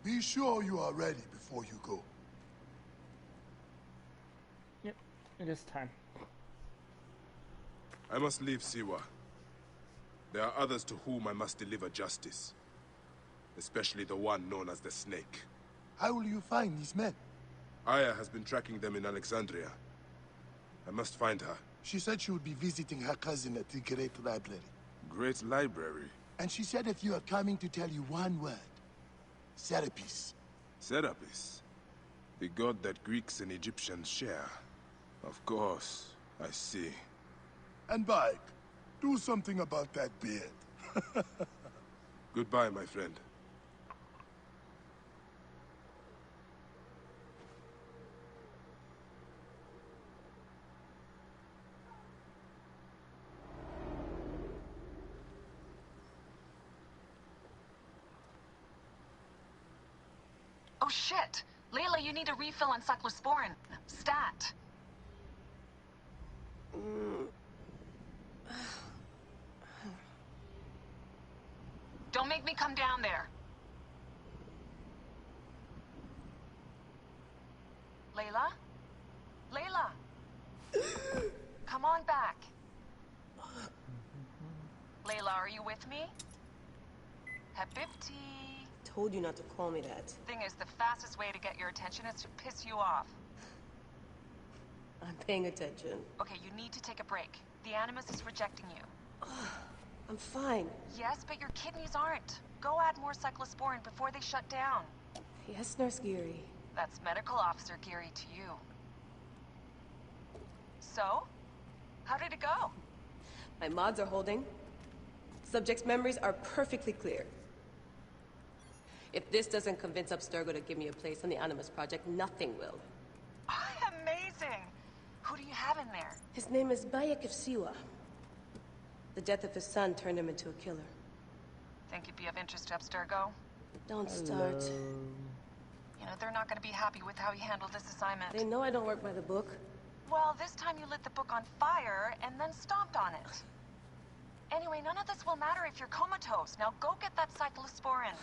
Be sure you are ready before you go. Yep, it is time. I must leave Siwa. There are others to whom I must deliver justice. Especially the one known as the Snake. How will you find these men? Aya has been tracking them in Alexandria. I must find her. She said she would be visiting her cousin at the Great Library. Great Library? And she said if you are coming to tell you one word. Serapis. Serapis? The god that Greeks and Egyptians share. Of course, I see. And Bike, do something about that beard. Goodbye, my friend. Oh shit! Layla, you need a refill on cyclosporin. Stat. Don't make me come down there. Layla? Layla? Come on back. Layla, are you with me? Habibti. Told you not to call me that. Thing is, the fastest way to get your attention is to piss you off. I'm paying attention. Okay, you need to take a break. The Animus is rejecting you. I'm fine. Yes, but your kidneys aren't. Go add more cyclosporin before they shut down. Yes, Nurse Geary. That's Medical Officer Geary to you. So? How did it go? My mods are holding. Subject's memories are perfectly clear. If this doesn't convince Abstergo to give me a place on the Animus Project, nothing will. Amazing! Who do you have in there? His name is Bayek of Siwa. The death of his son turned him into a killer. Think you'd be of interest to Abstergo? Don't start. You know, they're not going to be happy with how you handled this assignment. They know I don't work by the book. Well, this time you lit the book on fire and then stomped on it. Anyway, none of this will matter if you're comatose. Now go get that cyclosporin.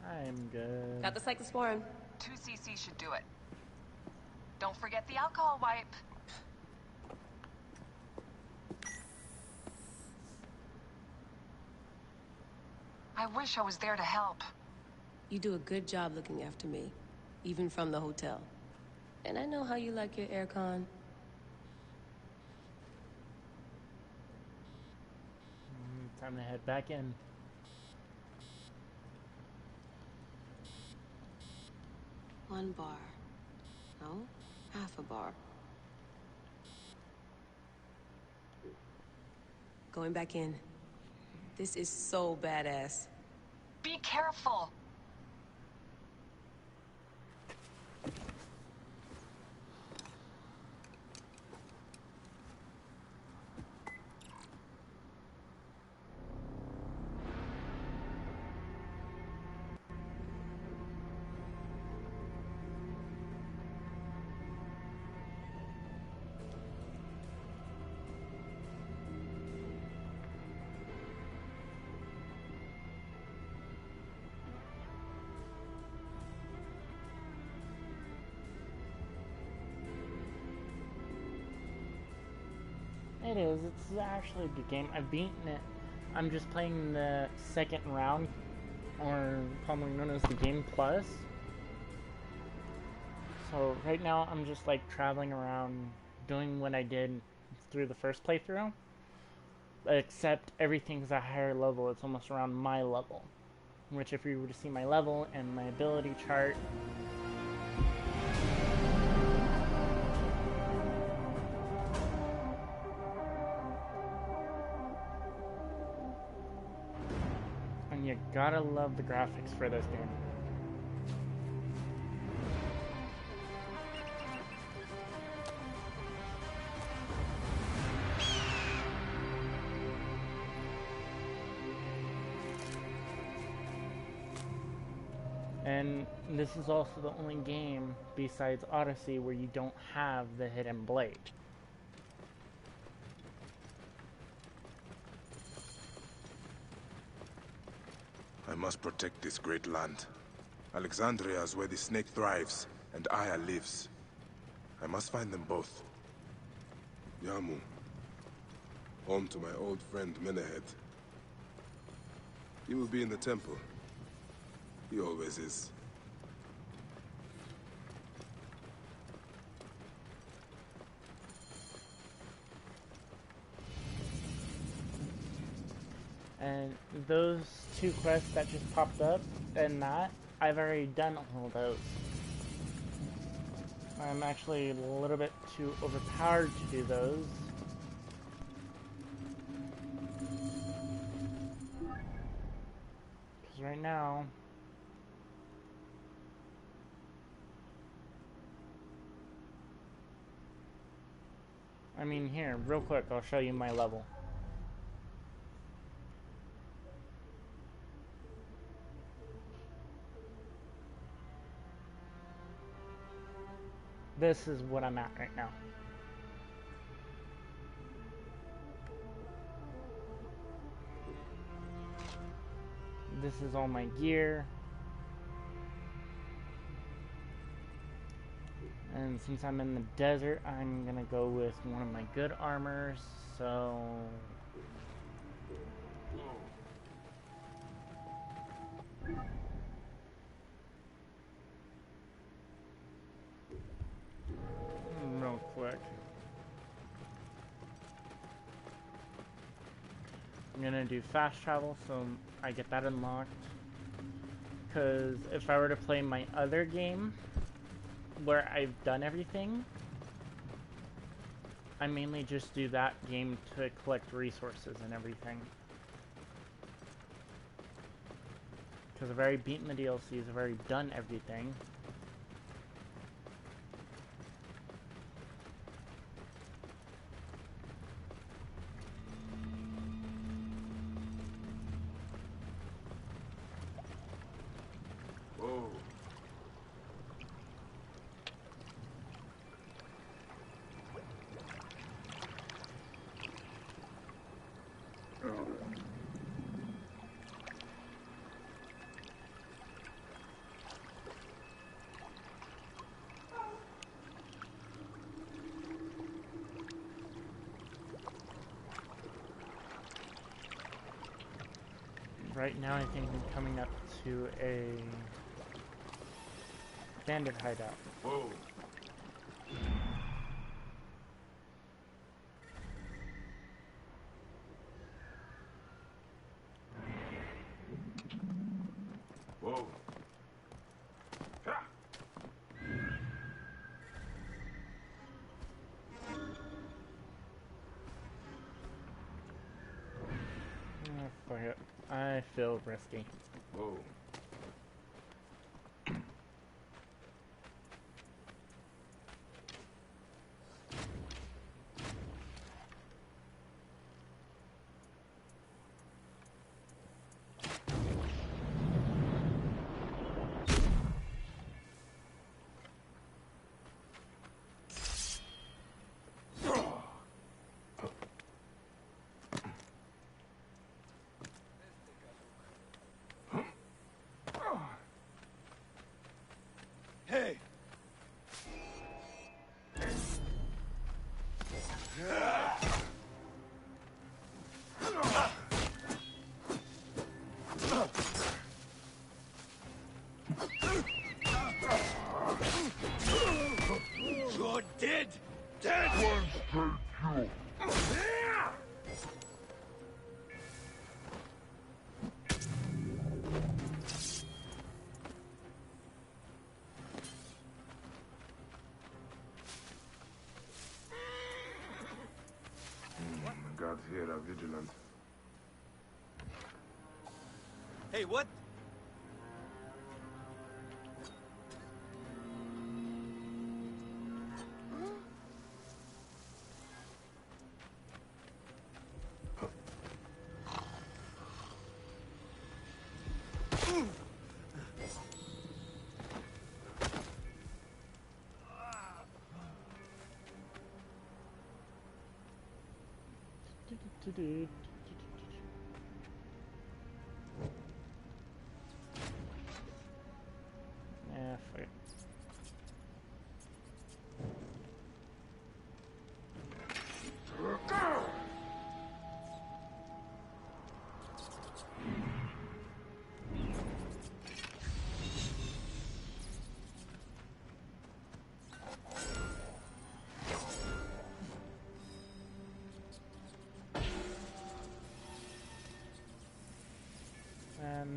I'm good. Got the cyclosporin. 2 cc should do it. Don't forget the alcohol wipe. I wish I was there to help. You do a good job looking after me, even from the hotel. And I know how you like your aircon. Time to head back in. One bar. No, half a bar. Going back in. This is so badass. Be careful. It is. It's actually a good game. I've beaten it. I'm just playing the second round, or commonly known as the Game Plus. So right now I'm just like traveling around doing what I did through the first playthrough. Except everything's a higher level. It's almost around my level. Which if you were to see my level and my ability chart, and you gotta love the graphics for this game. And this is also the only game besides Odyssey where you don't have the hidden blade. must protect this great land. Alexandria is where the snake thrives, and Aya lives. I must find them both. Yamu. Home to my old friend Menehet. He will be in the temple. He always is. And those two quests that just popped up, and that, I've already done all those. I'm actually a little bit too overpowered to do those. Because right now, I mean, here, real quick, I'll show you my level. This is what I'm at right now. This is all my gear. And since I'm in the desert, I'm gonna go with one of my good armors, so... real quick. I'm gonna do fast travel so I get that unlocked. Because if I were to play my other game, where I've done everything, I mainly just do that game to collect resources and everything. Because I've already beaten the DLCs, I've already done everything. Whoa. Right now I think I'm coming up to a bandit hideout. Whoa. Whoa. Ha! Oh, fuck it. I feel risky. Whoa. Hey! You're dead! Dead! Guards here are vigilant. Hey, what?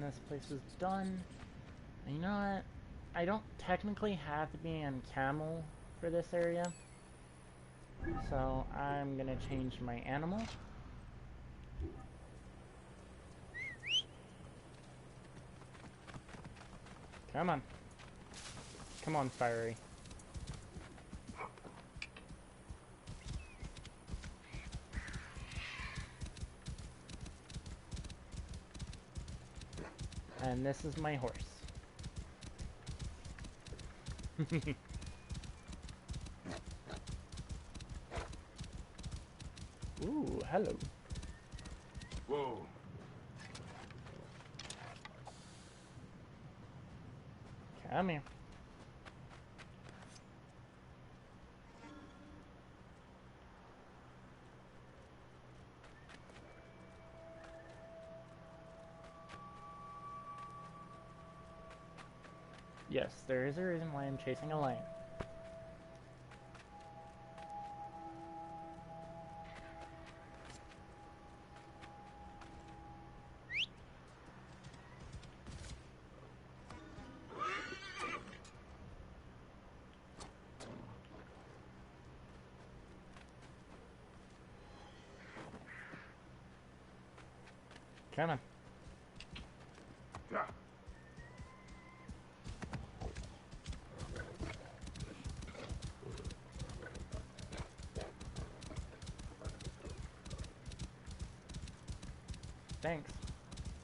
this place is done. And you know what? I don't technically have to be on camel for this area. So I'm gonna change my animal. Come on. Come on, Fiery. And this is my horse. Ooh, hello. Whoa. Come here. Yes, there is a reason why I'm chasing a lion. Come on. Yeah. Thanks.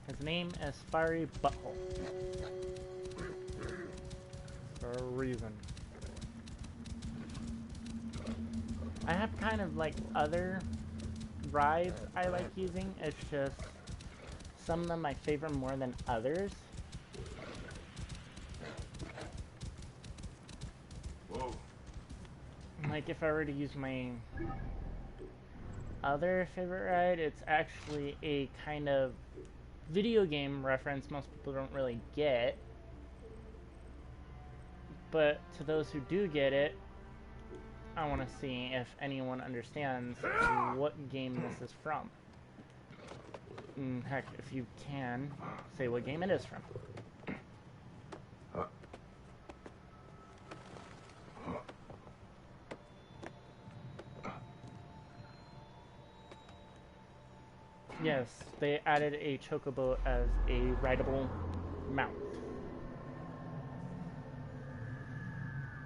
His name is Fiery Butthole. For a reason. I have kind of like other rides I like using. It's just some of them I favor more than others. Whoa. Like if I were to use my other favorite ride, it's actually a kind of video game reference most people don't really get. But to those who do get it, I want to see if anyone understands what game this is from. Heck, if you can, say what game it is from. Yes, they added a chocobo as a rideable mount.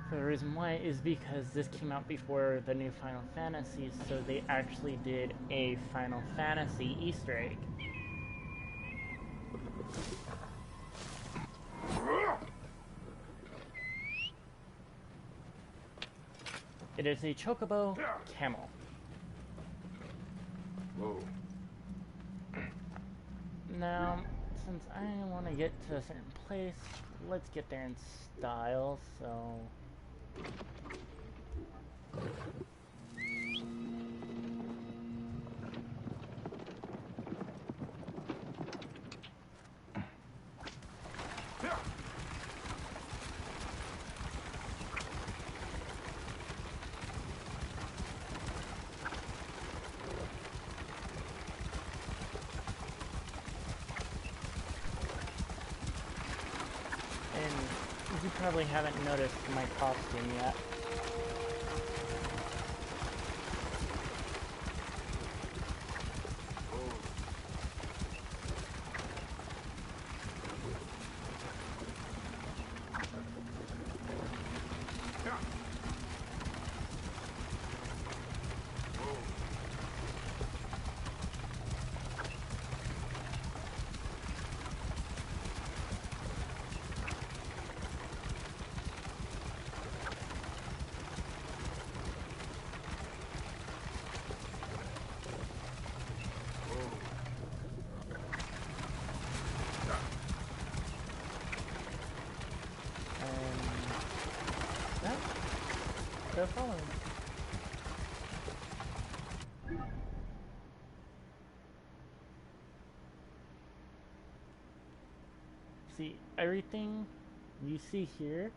For the reason why is because this came out before the new Final Fantasy, so they actually did a Final Fantasy Easter egg. It is a chocobo camel. Whoa. Now, since I want to get to a certain place, let's get there in style, so... You probably haven't noticed my costume yet. They're following. See, everything you see here,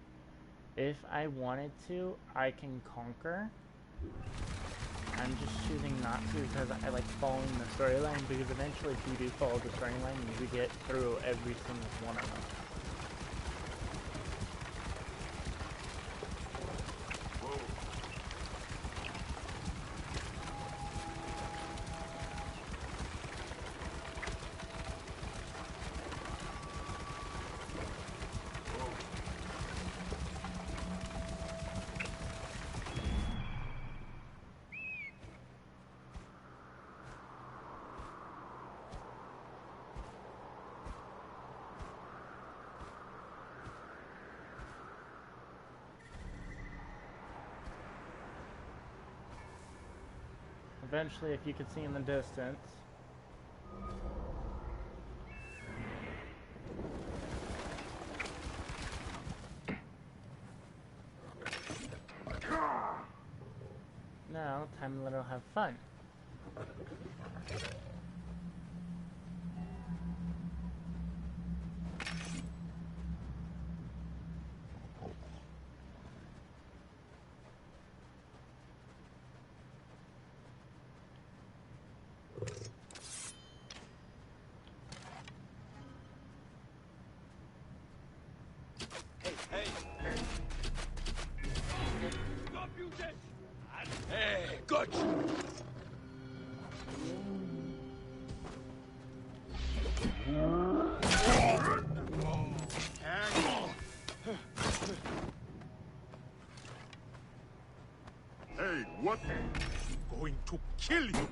if I wanted to, I can conquer. I'm just choosing not to because I like following the storyline, because eventually if you do follow the storyline, you get through every single one of them. Eventually, if you can see in the distance, now time to let her have fun. Hey! Stop, you dead! Hey, got you! Hey, what? Going to kill you!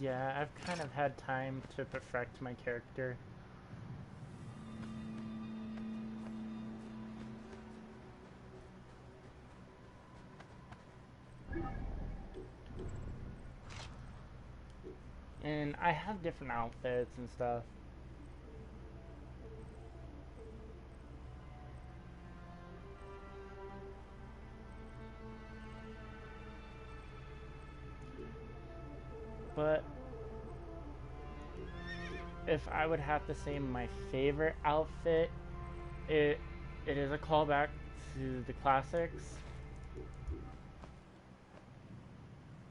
Yeah, I've kind of had time to perfect my character. And I have different outfits and stuff. But if I would have to say my favorite outfit, it is a callback to the classics.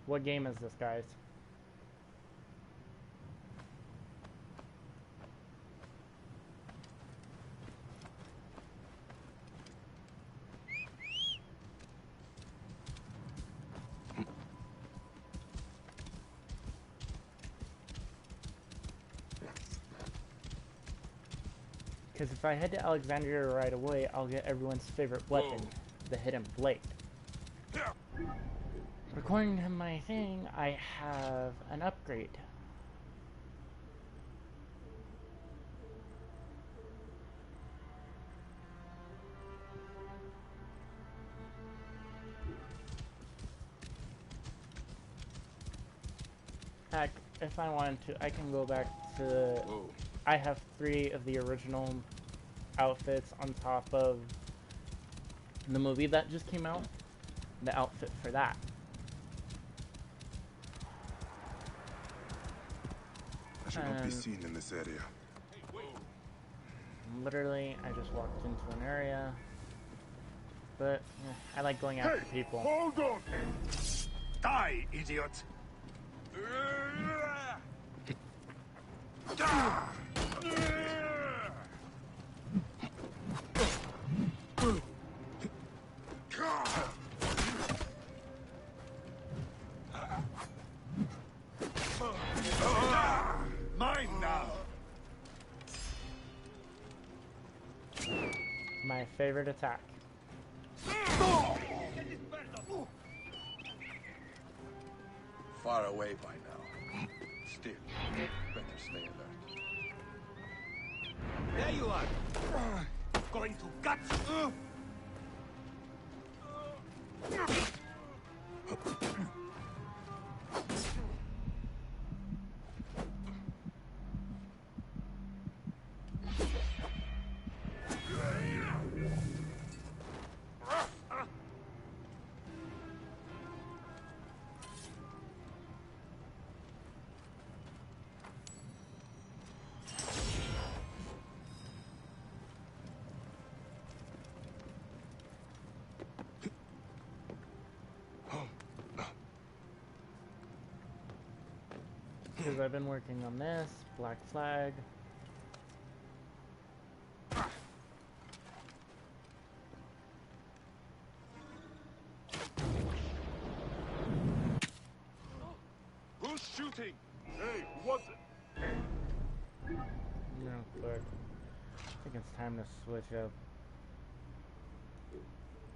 What game is this, guys? Because if I head to Alexandria right away, I'll get everyone's favorite weapon, the Hidden Blade. According to my thing, I have an upgrade. Heck, if I wanted to, I can go back to... I have 3 of the original outfits on top of the movie that just came out. The outfit for that. I should not be seen in this area. Literally, I just walked into an area. But, I like going after people. Hold on! Die, idiot! Mine now! My favorite attack. Far away by now. Still, better stay alert. There you are! Going to gut you! Because I've been working on this, Black Flag. Who's shooting? Hey, who was it? Real quick. I think it's time to switch up.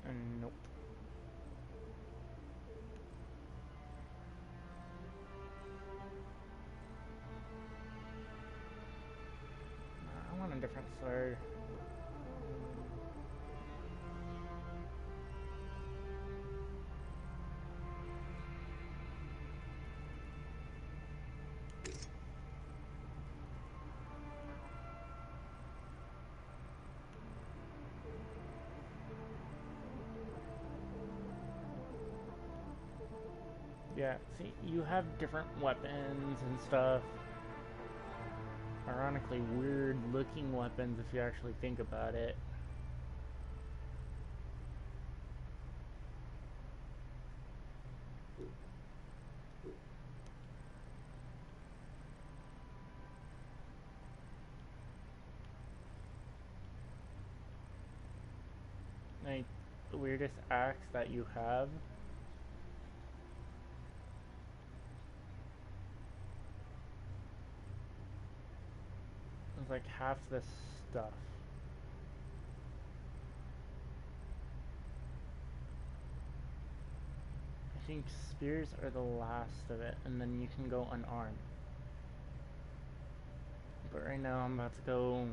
And nope. I want a different sword. Yeah, see, you have different weapons and stuff. Ironically, weird looking weapons if you actually think about it. Like, the weirdest axe that you have. It's like half this stuff. I think spears are the last of it, and then you can go unarmed. But right now I'm about to go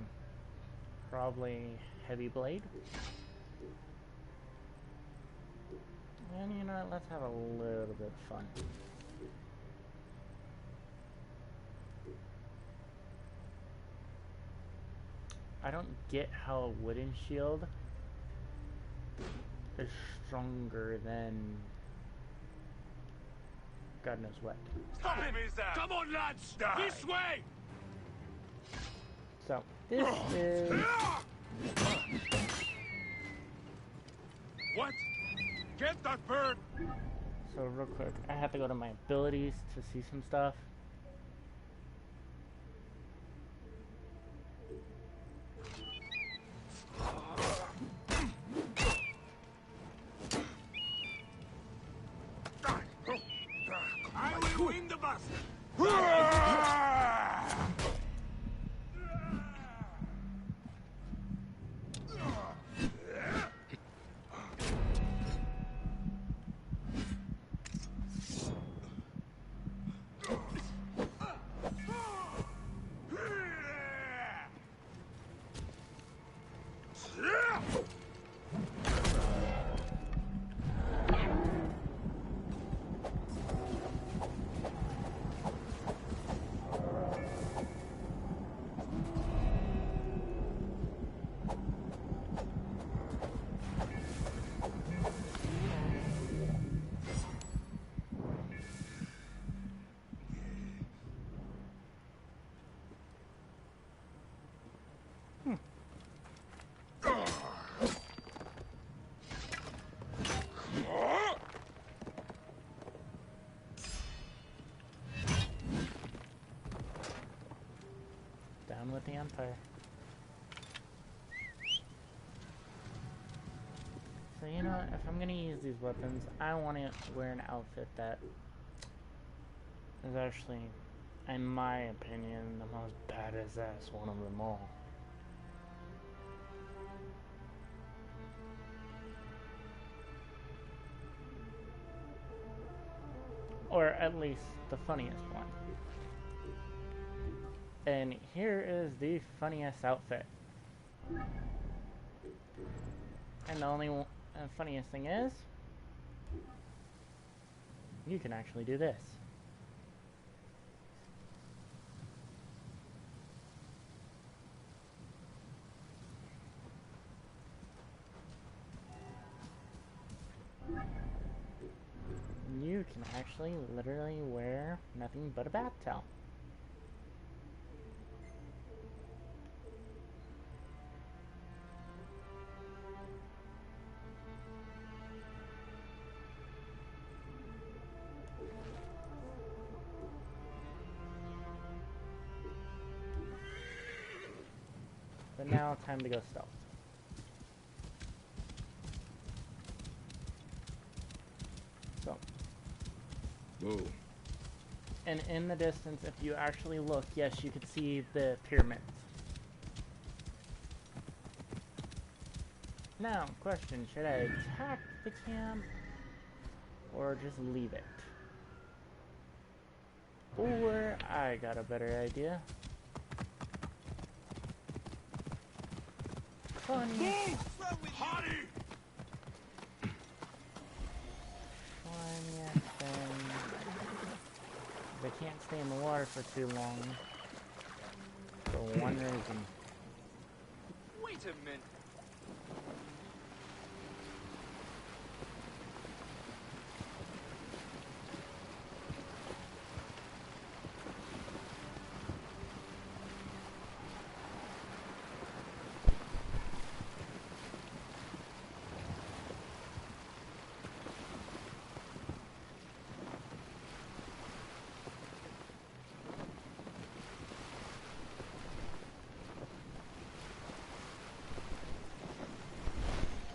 probably heavy blade. And you know what, let's have a little bit of fun. I don't get how a wooden shield is stronger than God knows what. Stop him! Come on, lads! This way! So, this is... What? Get that bird! So real quick, I have to go to my abilities to see some stuff. I will win the bastard! Down with the Empire. So you know what, if I'm gonna use these weapons, I want to wear an outfit that is actually, in my opinion, the most badass one of them all. Or at least the funniest one. And here is the funniest outfit. And the only funniest thing is, you can actually do this. You can actually literally wear nothing but a bath towel. But now, time to go stealth. So. Whoa. And in the distance, if you actually look, yes, you can see the pyramids. Now, question, should I attack the camp or just leave it? Or, I got a better idea. Funny. Funniest thing. They can't stay in the water for too long. For one reason. Wait a minute.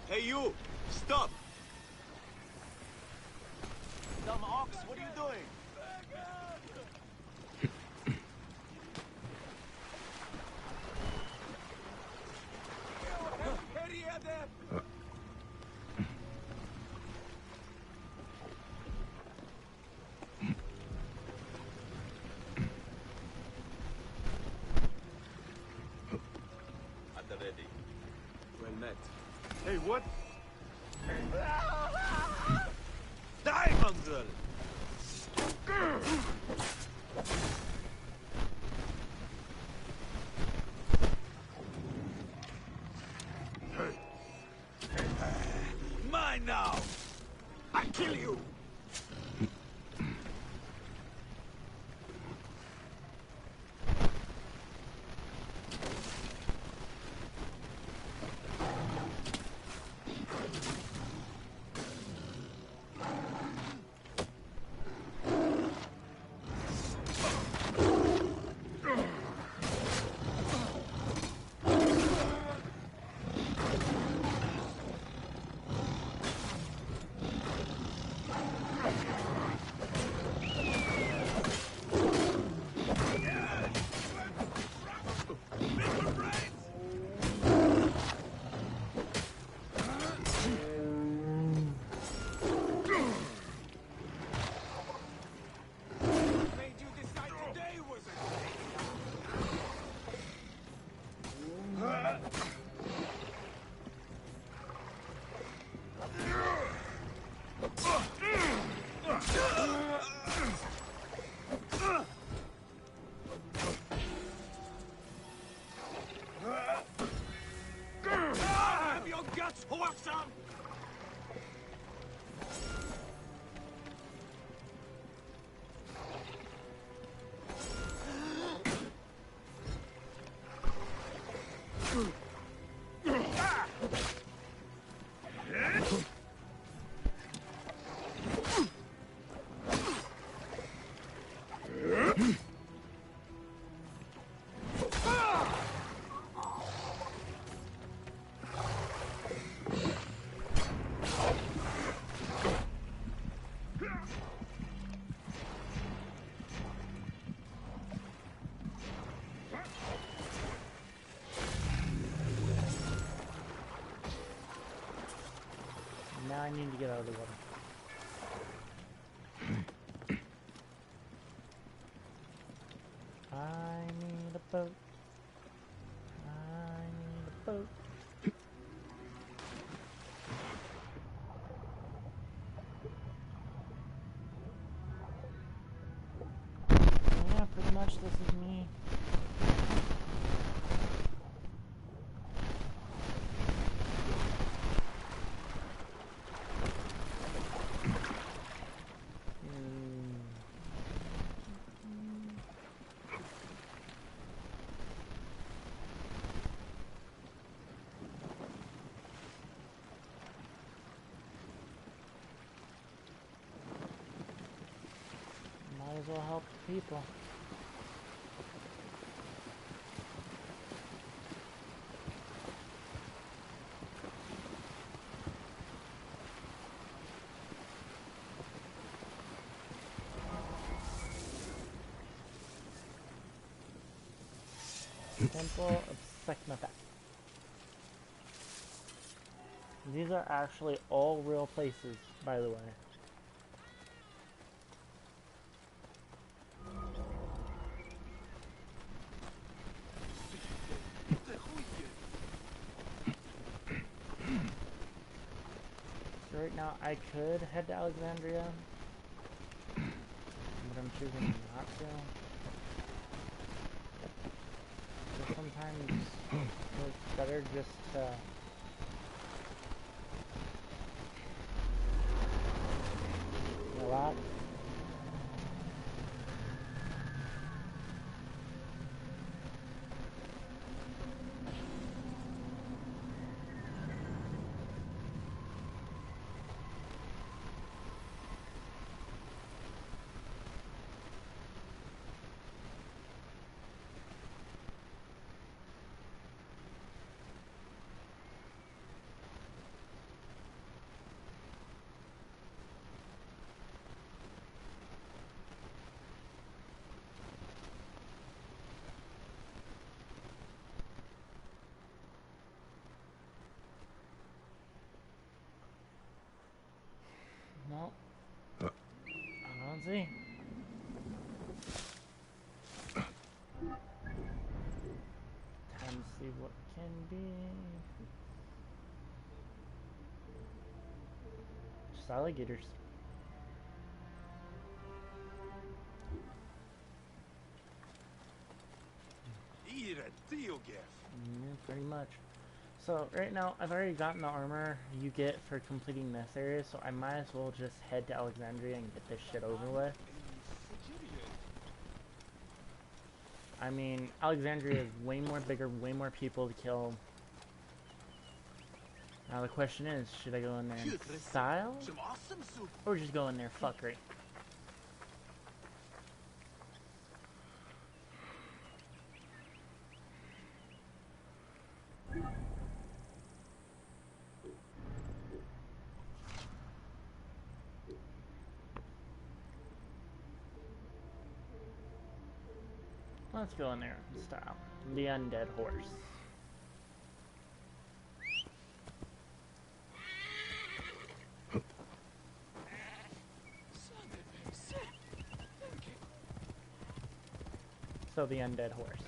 Hey you! Stop! Dumb ox, what are you doing? At the ready. Well met. Hey, what? Die, mongrel! Mine now! I kill you! Have your guts, whoreson! Now I need to get out of the water. I need a boat. I need a boat. Yeah, pretty much this is me. Might as well help the people. Temple of Sekhmet. These are actually all real places, by the way. So right now I could head to Alexandria, but I'm choosing not to. So sometimes it's better just to relax. No. I don't see. Time to see what can be. Just alligators. Pretty much. So right now I've already gotten the armor you get for completing this area, so I might as well just head to Alexandria and get this shit over with. I mean, Alexandria is way more bigger, way more people to kill. Now the question is, should I go in there in style? Or just go in there fuckery? Let's go in there in style. The undead horse. So the undead horse.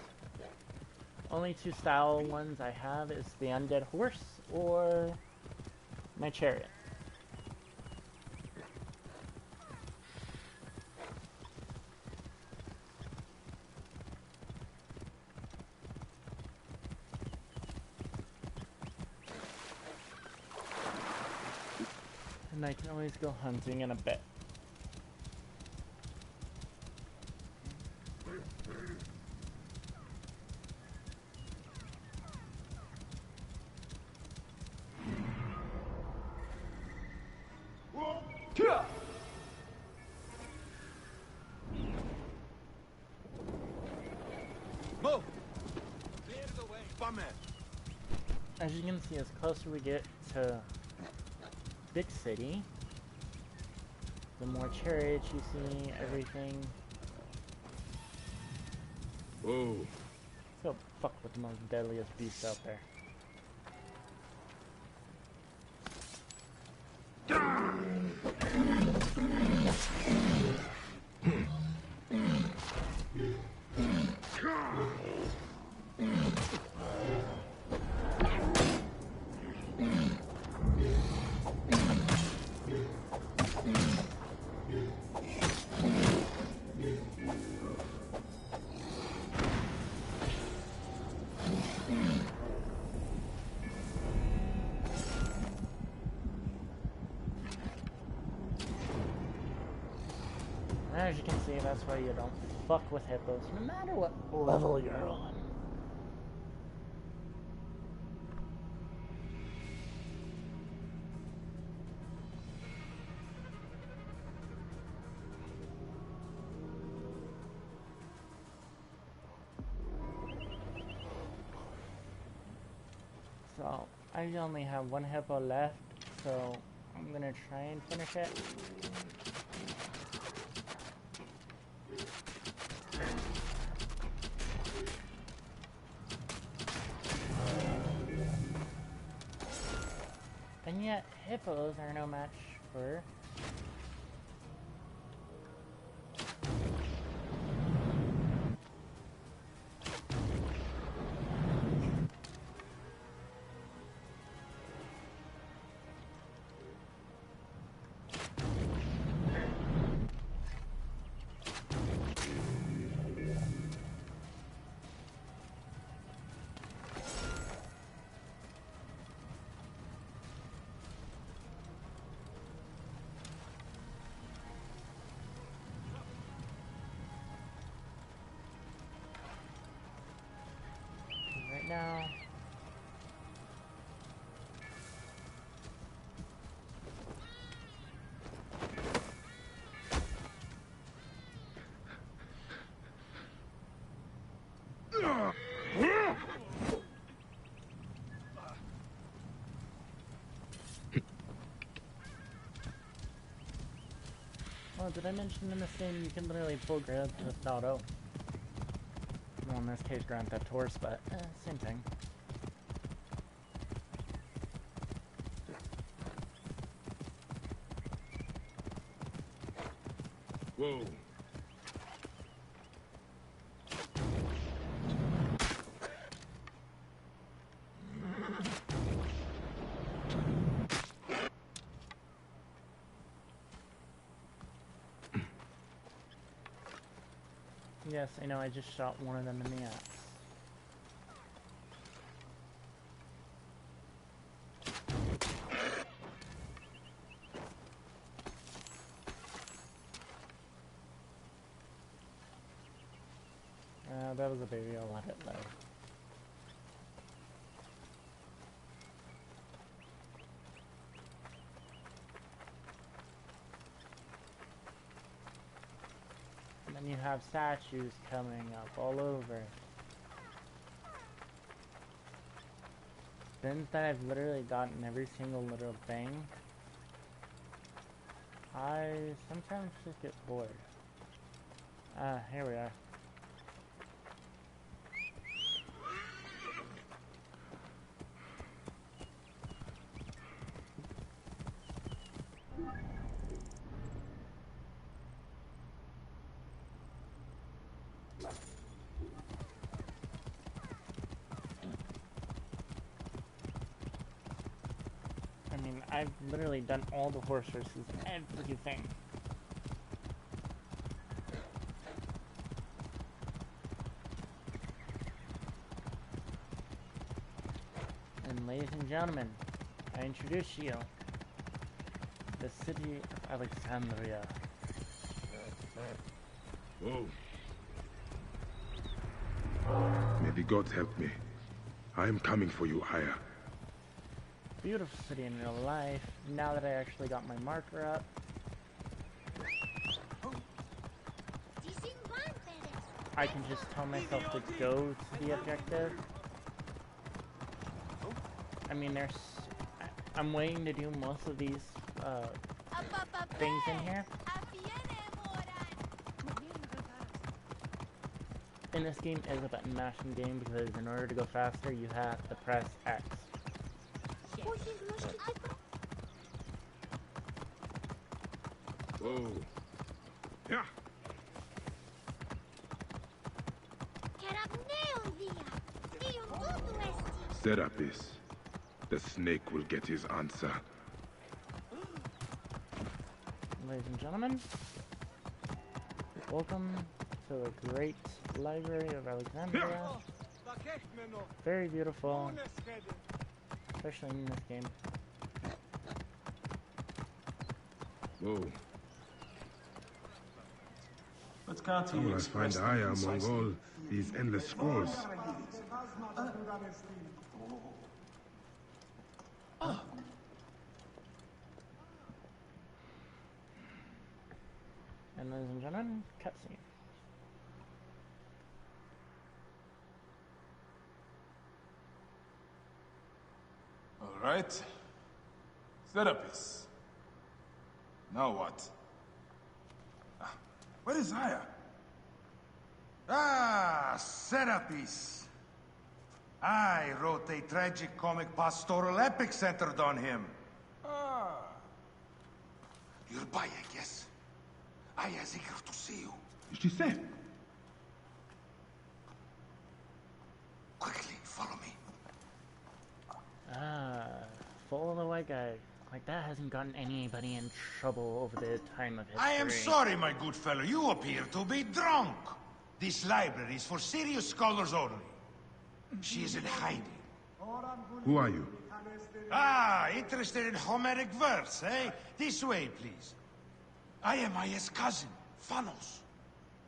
Only two style ones I have is the undead horse or my chariot. And I can always go hunting in a bit. Move! Clear the way. Bummer. As you can see, as closer we get to big city, the more chariots you see, everything. Whoa. Go fuck with the most deadliest beast out there. As you can see, that's why you don't fuck with hippos, no matter what level you're on. So, I only have one hippo left, so I'm gonna try and finish it. hippos are no match for... Right now... Oh, did I mention in this game you can literally pull Grand Theft Auto? Well, in this case, Grand Theft Horse, but same thing. Whoa. Yes, I know, I just shot one of them in the ass. That was a baby, I'll let it live. And then you have statues coming up all over. Since that I've literally gotten every single little thing, I sometimes just get bored. Here we are. I've literally done all the horse races, everything. And ladies and gentlemen, I introduce you the city of Alexandria. Whoa. May the gods help me. I am coming for you, Aya. Beautiful city in real life. Now that I actually got my marker up. I can just tell myself to go to the objective. I mean, I'm waiting to do most of these things in here. And this game is a button mashing game because in order to go faster, you have to press X. Whoa. Yeah. Serapis. The snake will get his answer. Ladies and gentlemen, welcome to the great library of Alexandria. Very beautiful, especially in this game. Whoa. But can't How will I find Aya among all these endless scrolls? And ladies and gentlemen, cutscene. All right. Serapis. Now what? Where is Aya? Ah, Serapis. I wrote a tragic comic pastoral epic centered on him. Ah, You're Bayek, yes? Aya's eager to see you. Is she safe? Quickly, follow me. Ah, follow the white guy. Like, that hasn't gotten anybody in trouble over the time of history. I am sorry, my good fellow. You appear to be drunk. This library is for serious scholars only. She is in hiding. Who are you? Ah, interested in Homeric verse, eh? This way, please. I am Aya's cousin, Phanos.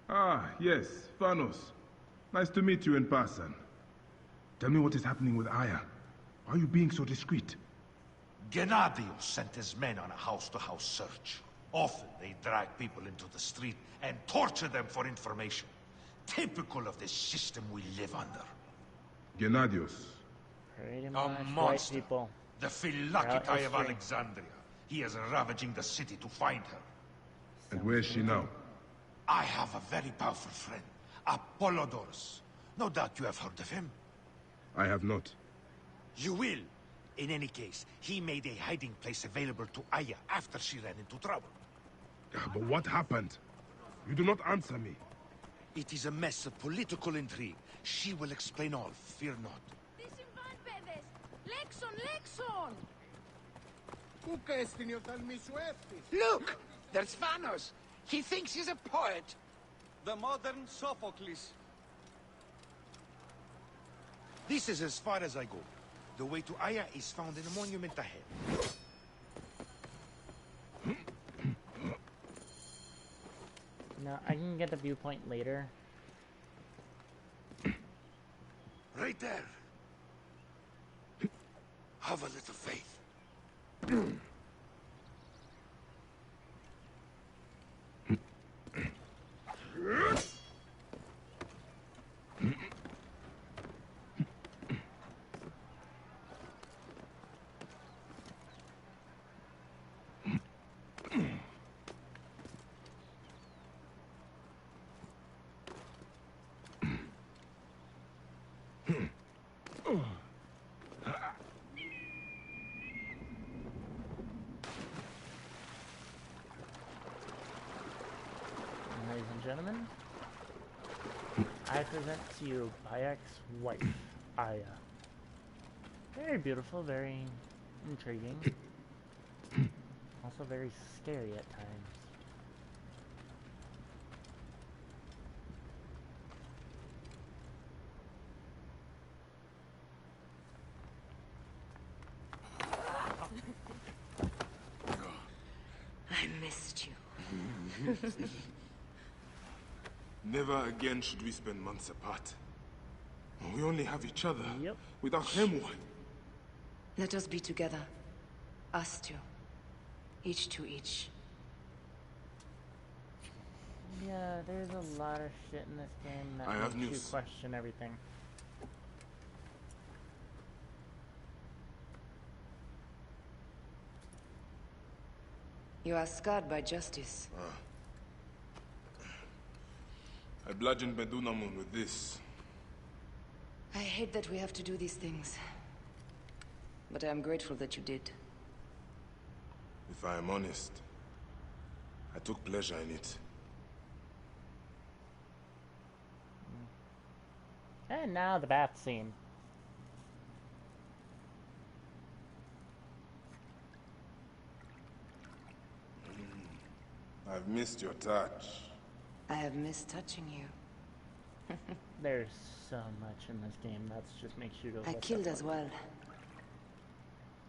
Ah, yes, Phanos. Nice to meet you in person. Tell me what is happening with Aya. Why are you being so discreet? Gennadios sent his men on a house-to-house search. Often they drag people into the street and torture them for information. Typical of this system we live under. Gennadios. Pretty A much white monster. people. The Philokitai of history. Alexandria. He is ravaging the city to find her. And where is she now? I have a very powerful friend, Apollodorus. No doubt you have heard of him. I have not. You will. In any case, he made a hiding place available to Aya after she ran into trouble. But what happened? You do not answer me. It is a mess of political intrigue. She will explain all, fear not. Look! There's Phanos! He thinks he's a poet! The modern Sophocles. This is as far as I go. The way to Aya is found in a monument ahead. No, I can get the viewpoint later. Right there. Have a little faith. Ladies and gentlemen, I present to you Bayek's wife, Aya. Very beautiful, very intriguing. Also very scary at times. I missed you. Never again should we spend months apart. We only have each other. Yep. Without him, what? Let us be together. Us two. Each to each. Yeah, there's a lot of shit in this game that I have makes you news. question everything. You are scarred by justice. I bludgeoned Medunamun with this. I hate that we have to do these things. But I am grateful that you did. If I am honest, I took pleasure in it. And now the bath scene. I've missed your touch. I have missed touching you. There's so much in this game that just makes you go. I "What the killed fuck?" as well.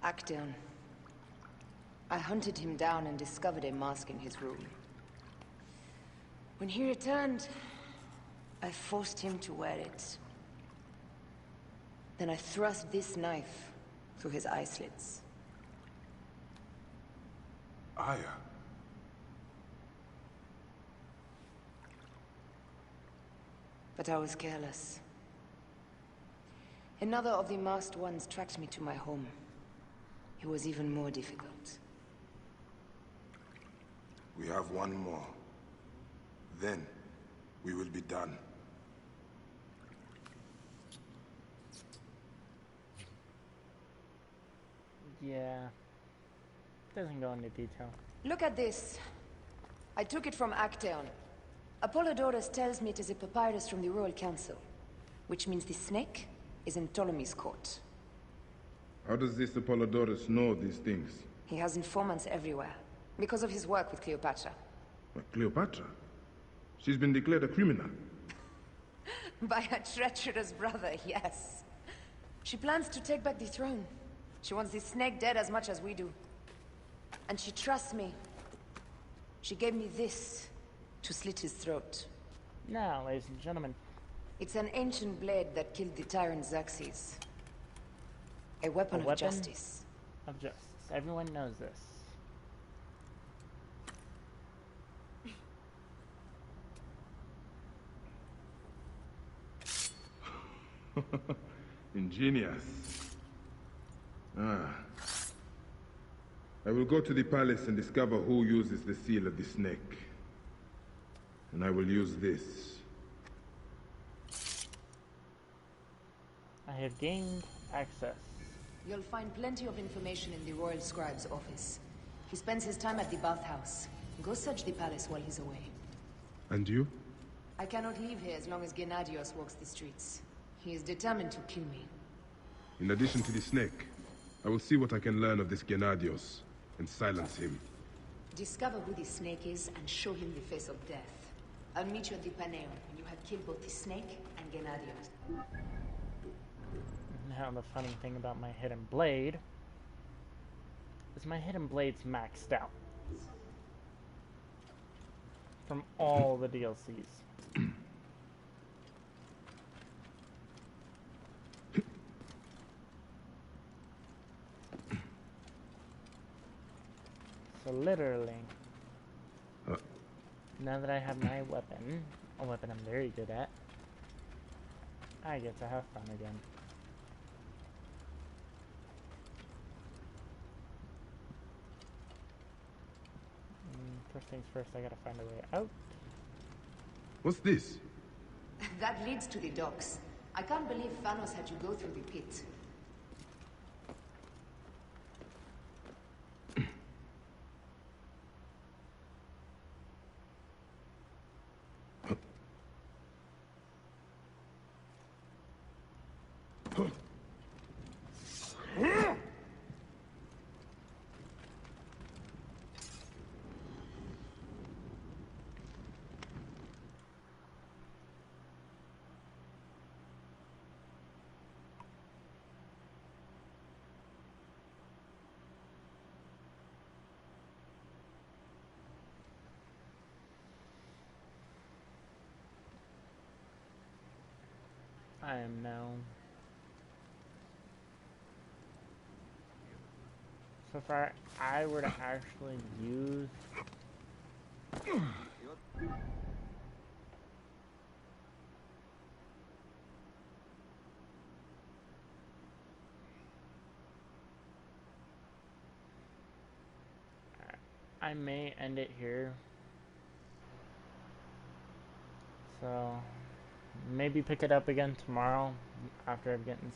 Actaeon. I hunted him down and discovered a mask in his room. When he returned, I forced him to wear it. Then I thrust this knife through his eye slits. Aya. But I was careless. Another of the masked ones tracked me to my home. It was even more difficult. We have one more. Then, we will be done. Yeah. Doesn't go into detail. Look at this. I took it from Actaeon. Apollodorus tells me it is a papyrus from the Royal Council, which means the snake is in Ptolemy's court. How does this Apollodorus know these things? He has informants everywhere, because of his work with Cleopatra. But Cleopatra? She's been declared a criminal. By her treacherous brother, yes. She plans to take back the throne. She wants the snake dead as much as we do. And she trusts me. She gave me this to slit his throat. Now, ladies and gentlemen. It's an ancient blade that killed the tyrant Xerxes. A weapon of justice. Of justice. Everyone knows this. Ingenious. Ah. I will go to the palace and discover who uses the seal of the snake. And I will use this. I have gained access. You'll find plenty of information in the Royal Scribe's office. He spends his time at the bathhouse. Go search the palace while he's away. And you? I cannot leave here as long as Gennadios walks the streets. He is determined to kill me. In addition to the snake, I will see what I can learn of this Gennadios and silence him. Discover who the snake is and show him the face of death. I'll meet you at the Paneon when you have killed both the snake and Gennadios. Now the funny thing about my hidden blade is my hidden blade's maxed out from all the DLCs. So literally, now that I have my weapon, a weapon I'm very good at, I get to have fun again. First things first, I gotta find a way out. What's this? That leads to the docks. I can't believe Thanos had you go through the pit. I am now. So far, I were to actually use. I may end it here. So maybe pick it up again tomorrow after I've gotten